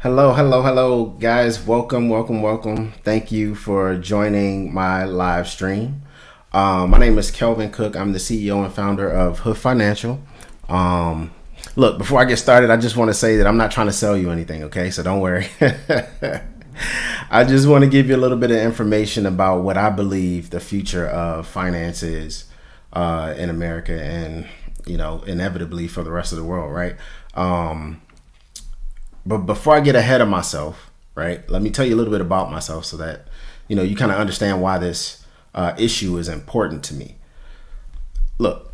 Hello, guys. Welcome. Thank you for joining my live stream. My name is Kelvin Cook. I'm the CEO and founder of Hood Financial. Look, before I get started, I just want to say that I'm not trying to sell you anything, okay? So don't worry. I just want to give you a little bit of information about what I believe the future of finance is in America and, inevitably for the rest of the world, right? But before I get ahead of myself, right, let me tell you a little bit about myself so that, you kind of understand why this issue is important to me. Look,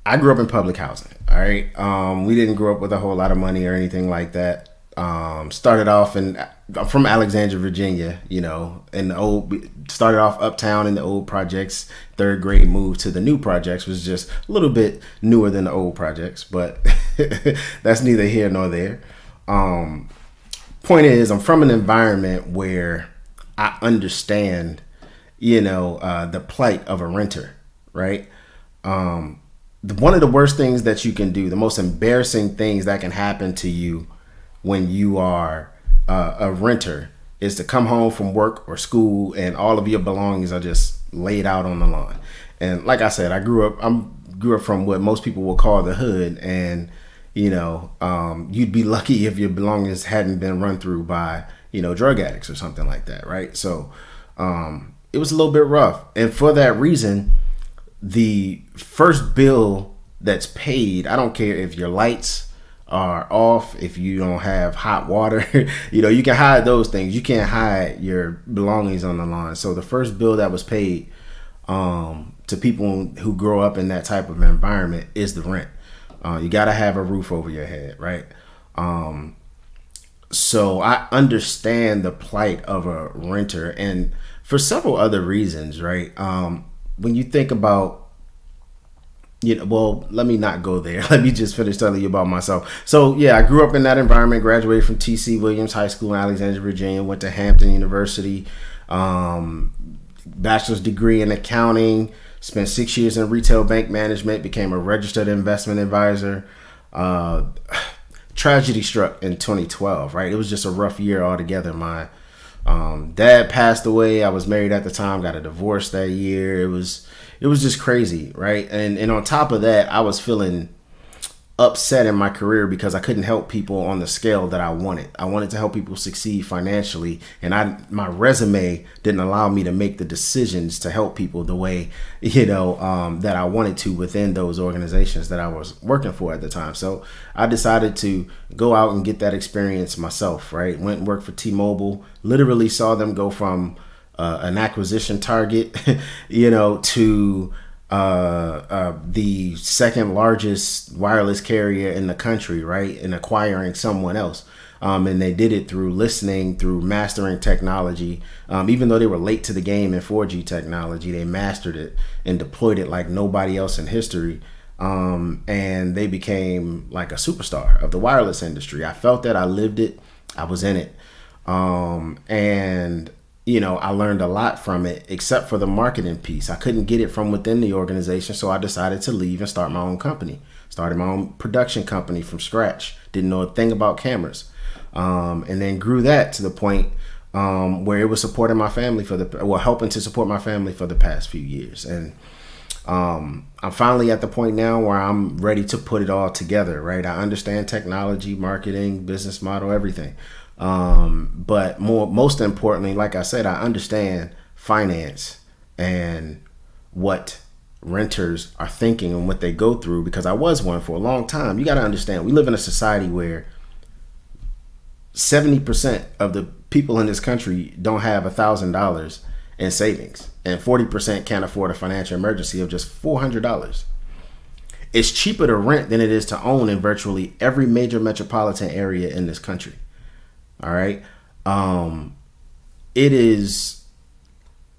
I grew up in public housing, all right? We didn't grow up with a whole lot of money or anything like that. I'm from Alexandria, Virginia, started off uptown in the old projects. Third grade moved to the new projects, was just a little bit newer than the old projects, but that's neither here nor there. Point is, I'm from an environment where I understand, the plight of a renter, right? One of the worst things that you can do, the most embarrassing things that can happen to you when you are a renter is to come home from work or school and all of your belongings are just laid out on the lawn. And like I said, I grew up from what most people will call the hood, and you'd be lucky if your belongings hadn't been run through by, drug addicts or something like that, right? So it was a little bit rough. And for that reason, the first bill that's paid, I don't care if your lights are off, if you don't have hot water, you can hide those things. You can't hide your belongings on the lawn. So the first bill that was paid to people who grow up in that type of environment is the rent. You got to have a roof over your head, right? So I understand the plight of a renter, and for several other reasons, right? When you think about, let me not go there. Let me just finish telling you about myself. So yeah, I grew up in that environment, graduated from T.C. Williams High School in Alexandria, Virginia, went to Hampton University, bachelor's degree in accounting, spent 6 years in retail bank management, became a registered investment advisor. Tragedy struck in 2012, right? It was just a rough year altogether. My dad passed away. I was married at the time, got a divorce that year. It was just crazy, right? And on top of that, I was feeling upset in my career because I couldn't help people on the scale that I wanted. I wanted to help people succeed financially, and my resume didn't allow me to make the decisions to help people the way, that I wanted to within those organizations that I was working for at the time. So I decided to go out and get that experience myself, right? Went and worked for T-Mobile, literally saw them go from an acquisition target, to the second largest wireless carrier in the country, right? And acquiring someone else. And they did it through listening, through mastering technology. Even though they were late to the game in 4G technology, they mastered it and deployed it like nobody else in history. And they became like a superstar of the wireless industry. I felt that, I lived it, I was in it. And I learned a lot from it, except for the marketing piece. I couldn't get it from within the organization, so I decided to leave and start my own company. Started my own production company from scratch. Didn't know a thing about cameras. And then grew that to the point where it was supporting my family helping to support my family for the past few years. And I'm finally at the point now where I'm ready to put it all together, right? I understand technology, marketing, business model, everything. But most importantly, like I said, I understand finance and what renters are thinking and what they go through, because I was one for a long time. You got to understand, we live in a society where 70% of the people in this country don't have $1,000 in savings, and 40% can't afford a financial emergency of just $400. It's cheaper to rent than it is to own in virtually every major metropolitan area in this country. All right. It is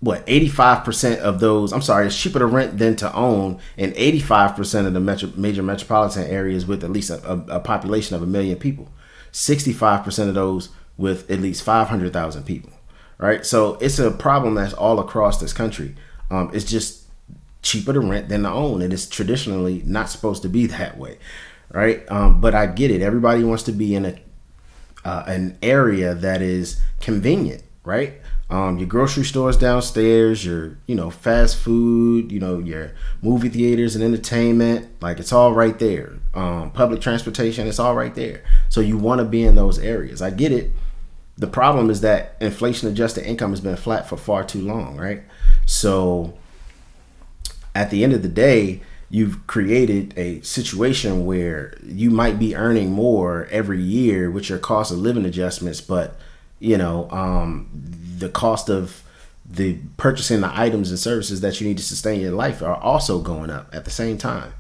85% of those. I'm sorry. It's cheaper to rent than to own in 85% of the major metropolitan areas with at least a population of 1 million people. 65% of those with at least 500,000 people. Right. So it's a problem that's all across this country. It's just cheaper to rent than to own. And it's traditionally not supposed to be that way. Right. But I get it. Everybody wants to be in an area that is convenient, right? Your grocery stores downstairs, your fast food, your movie theaters and entertainment, like it's all right there. Public transportation, it's all right there. So you want to be in those areas. I get it. The problem is that inflation adjusted income has been flat for far too long, right? So at the end of the day, you've created a situation where you might be earning more every year with your cost of living adjustments, but the cost of the purchasing the items and services that you need to sustain your life are also going up at the same time.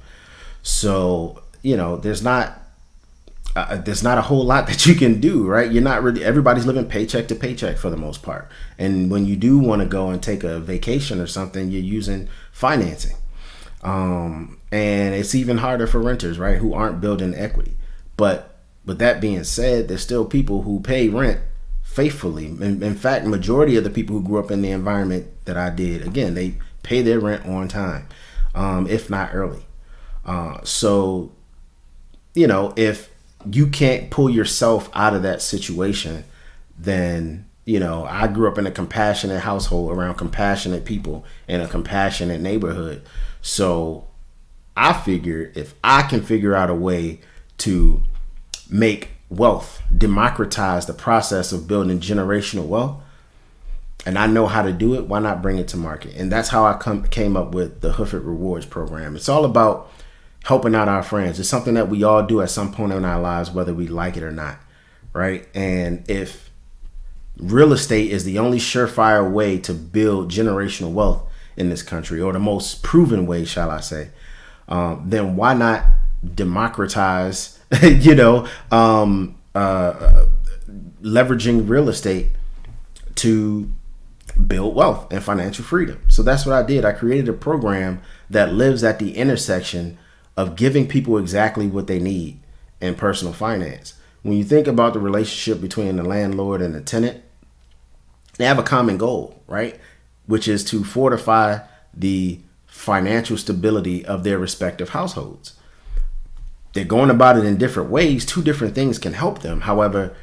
So there's not a whole lot that you can do, right? You're not really, everybody's living paycheck to paycheck for the most part. And when you do want to go and take a vacation or something, you're using financing. And it's even harder for renters, right, who aren't building equity. But with that being said, there's still people who pay rent faithfully. In fact, majority of the people who grew up in the environment that I did, again, they pay their rent on time, if not early. So, if you can't pull yourself out of that situation, then, I grew up in a compassionate household around compassionate people in a compassionate neighborhood. So I figured if I can figure out a way to make wealth, democratize the process of building generational wealth, and I know how to do it, why not bring it to market? And that's how I came up with the Hoofit Rewards program. It's all about helping out our friends. It's something that we all do at some point in our lives, whether we like it or not, right? And if real estate is the only surefire way to build generational wealth in this country, or the most proven way, shall I say, then why not democratize, leveraging real estate to build wealth and financial freedom? So that's what I did. I created a program that lives at the intersection of giving people exactly what they need in personal finance. When you think about the relationship between the landlord and the tenant, they have a common goal, right? Which is to fortify the financial stability of their respective households. They're going about it in different ways. Two different things can help them. However,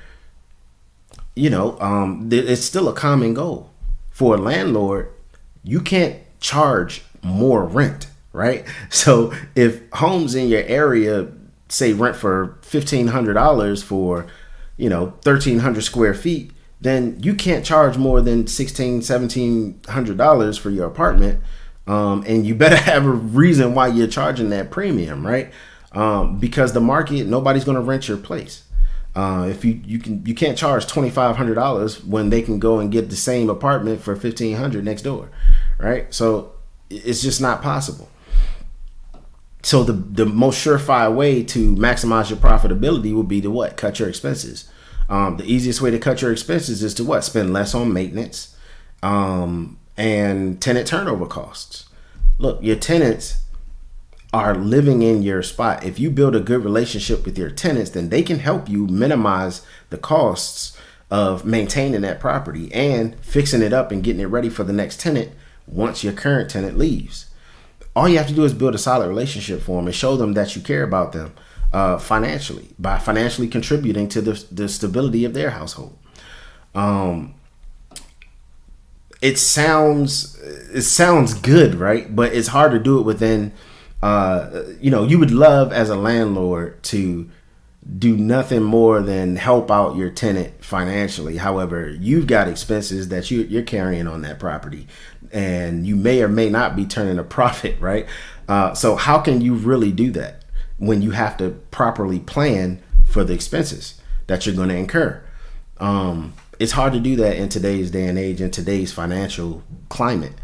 it's still a common goal. For a landlord, you can't charge more rent, right? So if homes in your area say rent for $1,500 for, 1,300 square feet, then you can't charge more than $1,700 for your apartment. And you better have a reason why you're charging that premium, right? Because the market, nobody's going to rent your place. If you can't charge $2,500 when they can go and get the same apartment for $1,500 next door, right? So it's just not possible. So the most surefire way to maximize your profitability would be to what? Cut your expenses. The easiest way to cut your expenses is to what? Spend less on maintenance and tenant turnover costs. Look, your tenants are living in your spot. If you build a good relationship with your tenants, then they can help you minimize the costs of maintaining that property and fixing it up and getting it ready for the next tenant once your current tenant leaves. All you have to do is build a solid relationship for them and show them that you care about them financially, by financially contributing to the stability of their household. It sounds good, right? But it's hard to do it within, you would love as a landlord to do nothing more than help out your tenant financially. However, you've got expenses that you're carrying on that property, and you may or may not be turning a profit, right? So how can you really do that when you have to properly plan for the expenses that you're going to incur? It's hard to do that in today's day and age, in today's financial climate,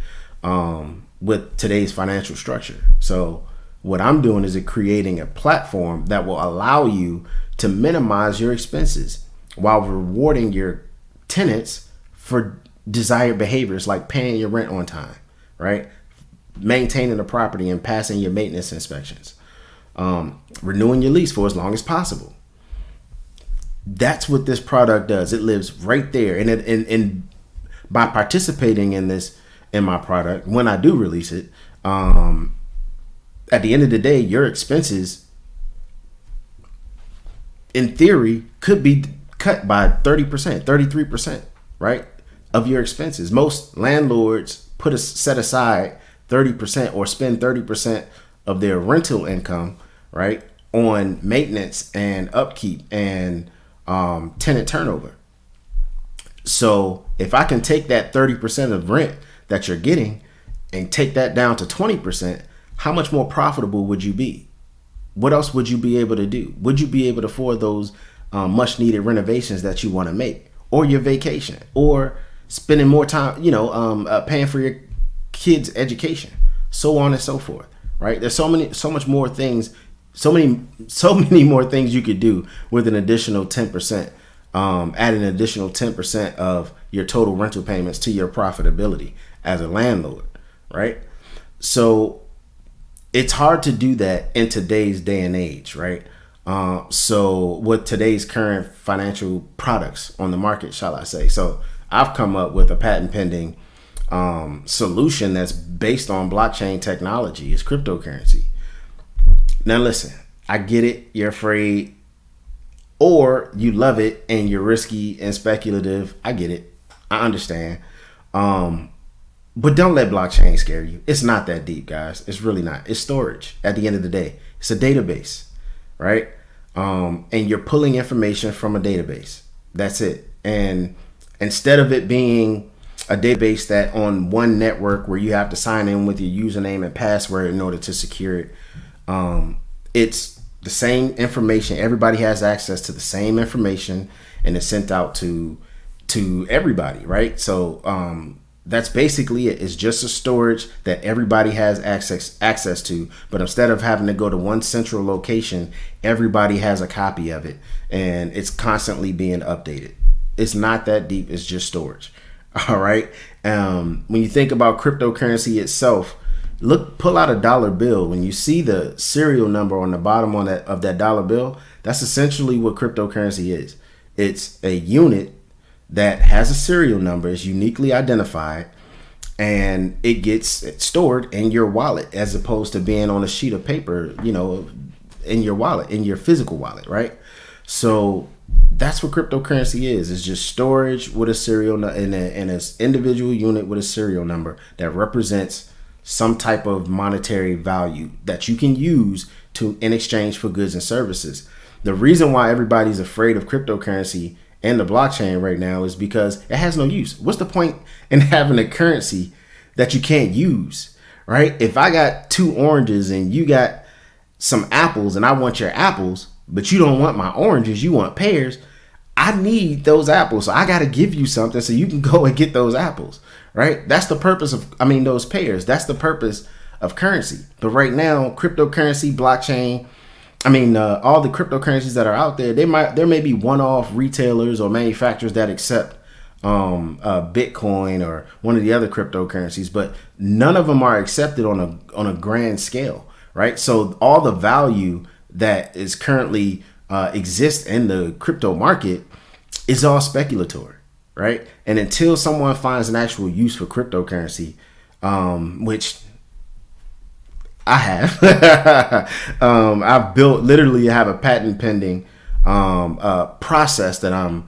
with today's financial structure. So what I'm doing is creating a platform that will allow you to minimize your expenses while rewarding your tenants for desired behaviors like paying your rent on time, right? Maintaining the property and passing your maintenance inspections, renewing your lease for as long as possible. That's what this product does. It lives right there. And by participating in my product, when I do release it, at the end of the day, your expenses, in theory, could be cut by 30%, 33%, right, of your expenses. Most landlords set aside 30% or spend 30% of their rental income, right, on maintenance and upkeep and tenant turnover. So if I can take that 30% of rent that you're getting and take that down to 20%, how much more profitable would you be? What else would you be able to do? Would you be able to afford those much needed renovations that you want to make, or your vacation, or spending more time, paying for your kids' education, so on and so forth, right? There's so many more things you could do with an additional 10%, add an additional 10% of your total rental payments to your profitability as a landlord, right? So it's hard to do that in today's day and age, right? So with today's current financial products on the market, shall I say. So I've come up with a patent pending solution that's based on blockchain technology. It's cryptocurrency. Now listen, I get it. You're afraid, or you love it and you're risky and speculative. I get it. I understand. But don't let blockchain scare you. It's not that deep, guys. It's really not. It's storage at the end of the day. It's a database, right? And you're pulling information from a database. That's it. And instead of it being a database that on one network where you have to sign in with your username and password in order to secure it, it's the same information. Everybody has access to the same information, and it's sent out to everybody, right? So that's basically it. It's just a storage that everybody has access to, but instead of having to go to one central location, everybody has a copy of it, and it's constantly being updated. It's not that deep. It's just storage. All right. When you think about cryptocurrency itself, pull out a dollar bill. When you see the serial number on the bottom of that dollar bill, that's essentially what cryptocurrency is. It's a unit that has a serial number, is uniquely identified, and it gets stored in your wallet as opposed to being on a sheet of paper, in your wallet, in your physical wallet, right? So that's what cryptocurrency is. It's just storage with a serial and an individual unit with a serial number that represents some type of monetary value that you can use in exchange for goods and services. The reason why everybody's afraid of cryptocurrency and the blockchain right now is because it has no use. What's the point in having a currency that you can't use, right? If I got 2 oranges and you got some apples and I want your apples, but you don't want my oranges, you want pears, I need those apples. So I got to give you something so you can go and get those apples, right? That's the purpose of, those pears. That's the purpose of currency. But right now, cryptocurrency, blockchain, all the cryptocurrencies that are out there, there may be one-off retailers or manufacturers that accept Bitcoin or one of the other cryptocurrencies, but none of them are accepted on a grand scale, right? So all the value that is currently exists in the crypto market is all speculatory, right? And until someone finds an actual use for cryptocurrency, which I have, I've literally have a patent pending process that I'm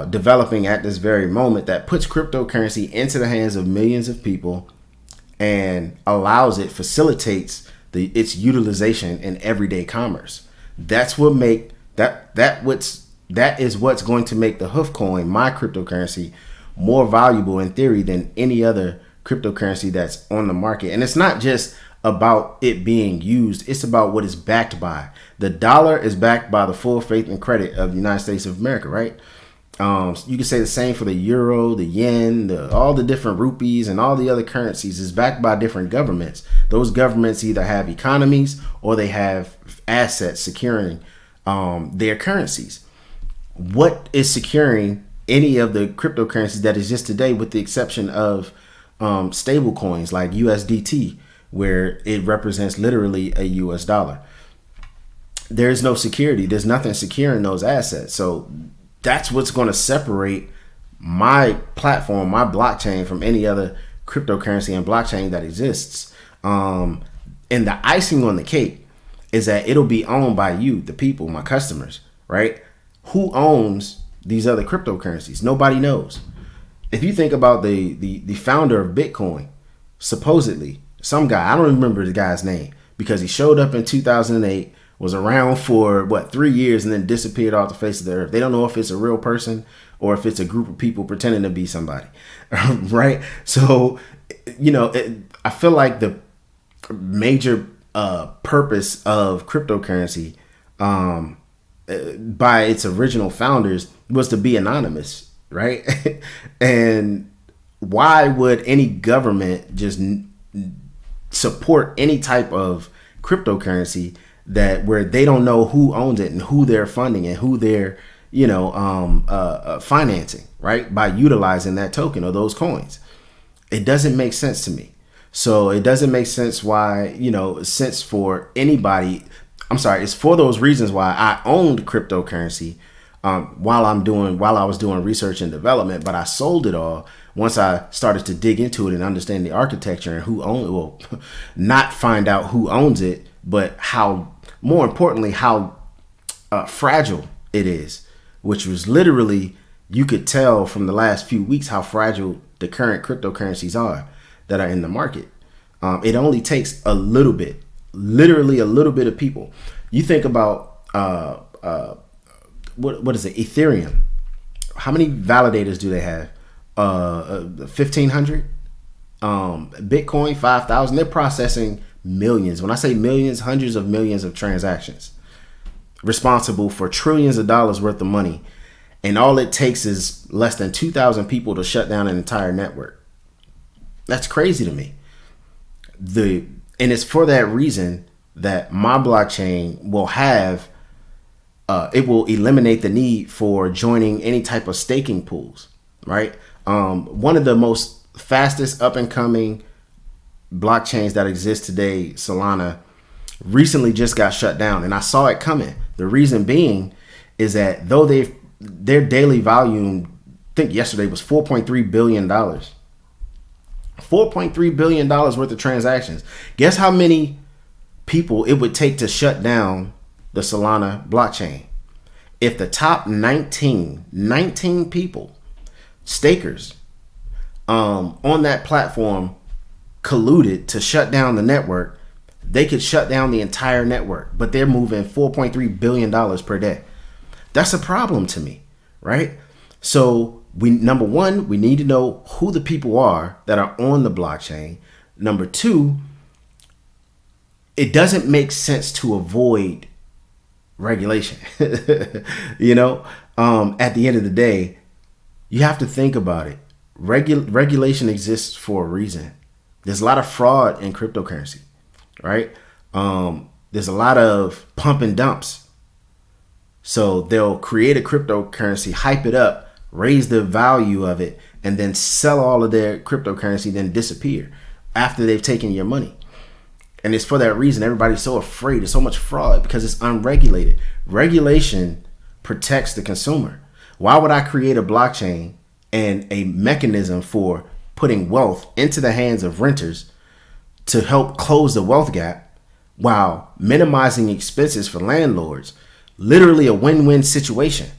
developing at this very moment that puts cryptocurrency into the hands of millions of people and facilitates its utilization in everyday commerce. That is what's going to make the Hoof coin, my cryptocurrency, more valuable in theory than any other cryptocurrency that's on the market. And it's not just about it being used, it's about what it's backed by. The dollar is backed by the full faith and credit of the United States of America, right? You can say the same for the euro, the yen, all the different rupees and all the other currencies is backed by different governments. Those governments either have economies or they have assets securing their currencies. What is securing any of the cryptocurrencies that exist today, with the exception of stable coins like USDT, where it represents literally a US dollar? There's no security. There's nothing securing those assets. So that's what's going to separate my platform, my blockchain, from any other cryptocurrency and blockchain that exists. And the icing on the cake is that it'll be owned by you, the people, my customers, right? Who owns these other cryptocurrencies? Nobody knows. If you think about the founder of Bitcoin, supposedly some guy, I don't remember the guy's name, because he showed up in 2008, was around for 3 years, and then disappeared off the face of the earth. They don't know if it's a real person or if it's a group of people pretending to be somebody, right? So, I feel like the major purpose of cryptocurrency, by its original founders, was to be anonymous, right? And why would any government just support any type of cryptocurrency that where they don't know who owns it and who they're funding and who they're financing, right, by utilizing that token or those coins? It doesn't make sense to me. So it doesn't make sense why, since for anybody, it's for those reasons why I owned cryptocurrency while I was doing research and development, but I sold it all once I started to dig into it and understand the architecture and who owned it. Well, not find out who owns it, but more importantly, how fragile it is, which was literally, you could tell from the last few weeks how fragile the current cryptocurrencies are that are in the market. It only takes a little bit, literally a little bit of people. You think about what is it? Ethereum. How many validators do they have? 1,500. Bitcoin 5,000. They're processing millions. When I say millions, hundreds of millions of transactions, responsible for trillions of dollars worth of money. And all it takes is less than 2,000 people to shut down an entire network. That's crazy to me. And it's for that reason that my blockchain will have, it will eliminate the need for joining any type of staking pools, right? One of the most fastest up and coming blockchains that exist today, Solana, recently just got shut down, and I saw it coming. The reason being is that though their daily volume, I think yesterday, was $4.3 billion. $4.3 billion worth of transactions. Guess how many people it would take to shut down the Solana blockchain? If the top 19 people, stakers, on that platform colluded to shut down the network, they could shut down the entire network, but they're moving $4.3 billion per day. That's a problem to me, right? So number one, we need to know who the people are that are on the blockchain. Number two, it doesn't make sense to avoid regulation. At the end of the day, you have to think about it. Regulation exists for a reason. There's a lot of fraud in cryptocurrency, right? There's a lot of pump and dumps. So they'll create a cryptocurrency, hype it up, raise the value of it, and then sell all of their cryptocurrency, then disappear after they've taken your money. And it's for that reason everybody's so afraid. There's so much fraud because it's unregulated. Regulation protects the consumer. Why would I create a blockchain and a mechanism for putting wealth into the hands of renters to help close the wealth gap while minimizing expenses for landlords? Literally a win-win situation.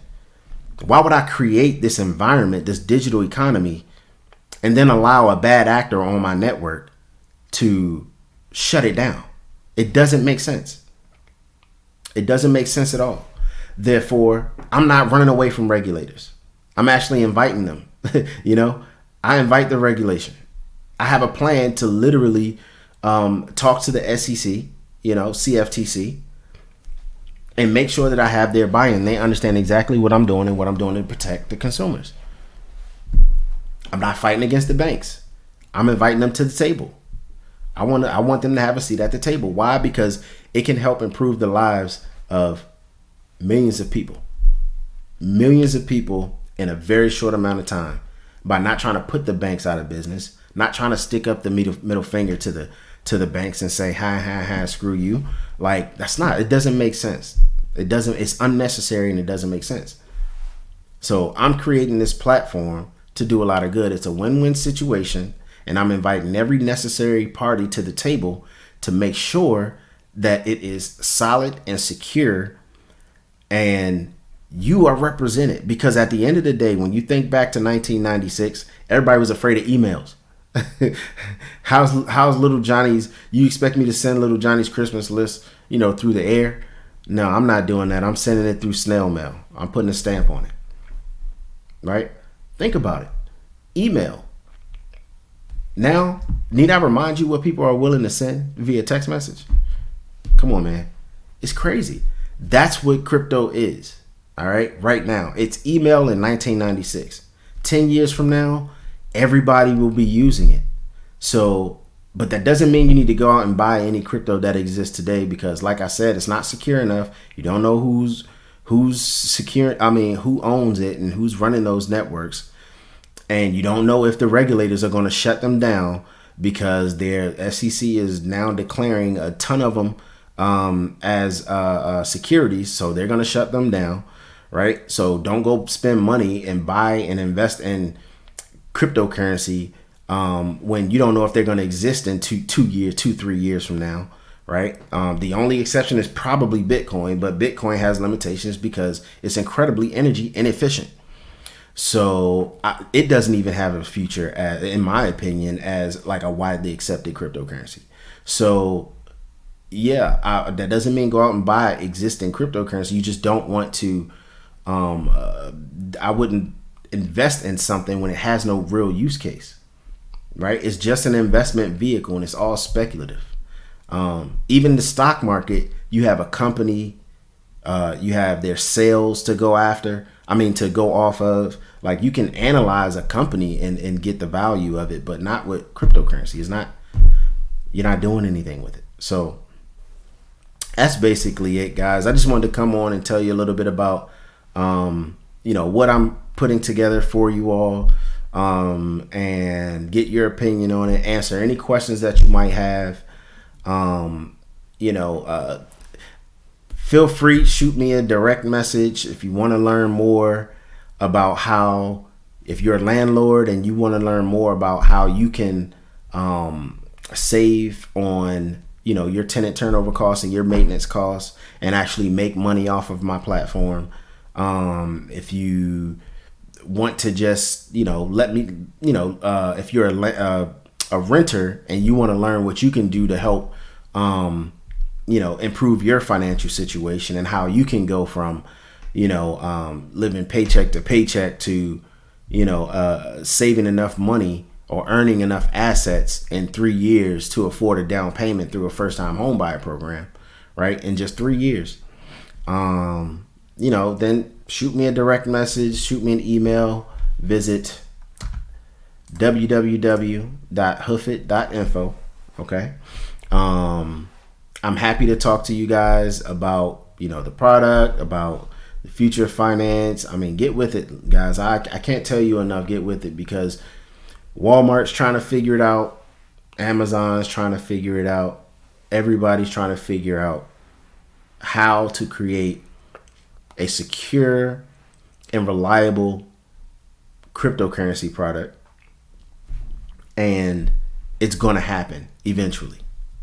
Why would I create this environment, this digital economy, and then allow a bad actor on my network to shut it down? It doesn't make sense. It doesn't make sense at all. Therefore, I'm not running away from regulators. I'm actually inviting them. I invite the regulation. I have a plan to literally talk to the SEC, CFTC, and make sure that I have their buy-in. They understand exactly what I'm doing and what I'm doing to protect the consumers. I'm not fighting against the banks. I'm inviting them to the table. I want them to have a seat at the table. Why? Because it can help improve the lives of millions of people. Millions of people in a very short amount of time, by not trying to put the banks out of business, not trying to stick up the middle finger to the banks and say, ha, screw you. Like, it doesn't make sense. It's unnecessary and it doesn't make sense. So I'm creating this platform to do a lot of good. It's a win-win situation, and I'm inviting every necessary party to the table to make sure that it is solid and secure, and you are represented, because at the end of the day, when you think back to 1996, everybody was afraid of emails. how's little Johnny's? You expect me to send little Johnny's Christmas list, through the air? No, I'm not doing that. I'm sending it through snail mail. I'm putting a stamp on it. Right? Think about it. Email. Now, need I remind you what people are willing to send via text message? Come on, man. It's crazy. That's what crypto is. All right. Right now, it's email in 1996. 10 years from now, everybody will be using it. So, but that doesn't mean you need to go out and buy any crypto that exists today, because like I said, it's not secure enough. You don't know who's secure. Who owns it and who's running those networks. And you don't know if the regulators are going to shut them down, because their SEC is now declaring a ton of them as securities. So they're going to shut them down. Right. So don't go spend money and buy and invest in cryptocurrency when you don't know if they're going to exist in 3 years from now. Right. The only exception is probably Bitcoin, but Bitcoin has limitations because it's incredibly energy inefficient. So it doesn't even have a future, in my opinion, as like a widely accepted cryptocurrency. So, yeah, that doesn't mean go out and buy existing cryptocurrency. You just don't want to. I wouldn't invest in something when it has no real use case. Right? It's just an investment vehicle, and it's all speculative. Even the stock market, you have a company, you have their sales to go after. To go off of. Like, you can analyze a company and get the value of it, but not with cryptocurrency. You're not doing anything with it. So that's basically it, guys. I just wanted to come on and tell you a little bit about, what I'm putting together for you all, and get your opinion on it, answer any questions that you might have. Feel free, shoot me a direct message if you want to learn more about how, if you're a landlord and you want to learn more about how you can save on, your tenant turnover costs and your maintenance costs and actually make money off of my platform. If you want to just, let me, if you're a renter and you want to learn what you can do to help, improve your financial situation and how you can go from, living paycheck to paycheck to, saving enough money or earning enough assets in 3 years to afford a down payment through a first time home buyer program, right? In just 3 years. Then shoot me a direct message, shoot me an email, visit www.hoofit.info. Okay. I'm happy to talk to you guys about, the product, about the future of finance. Get with it, guys. I can't tell you enough. Get with it, because Walmart's trying to figure it out. Amazon's trying to figure it out. Everybody's trying to figure out how to create a secure and reliable cryptocurrency product. And it's going to happen eventually,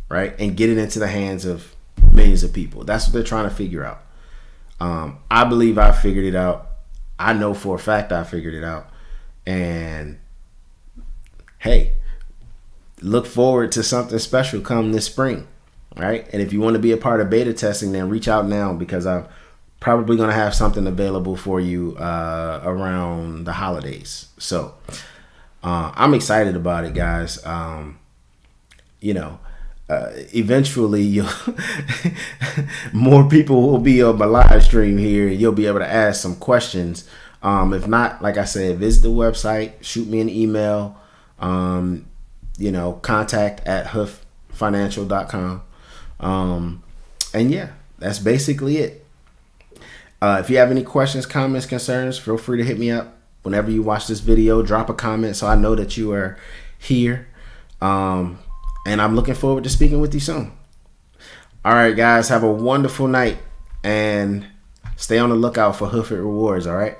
right? And get it into the hands of millions of people. That's what they're trying to figure out. I believe I figured it out. I know for a fact I figured it out. And hey, look forward to something special come this spring, right? And if you want to be a part of beta testing, then reach out now, because I'm probably going to have something available for you around the holidays. So I'm excited about it, guys. Eventually more people will be on my live stream here, and you'll be able to ask some questions. If not, like I said, visit the website, shoot me an email, contact@hooffinancial.com. And yeah, that's basically it. If you have any questions, comments, concerns, feel free to hit me up whenever you watch this video. Drop a comment so I know that you are here. And I'm looking forward to speaking with you soon. All right, guys, have a wonderful night, and stay on the lookout for Hoof It Rewards, all right?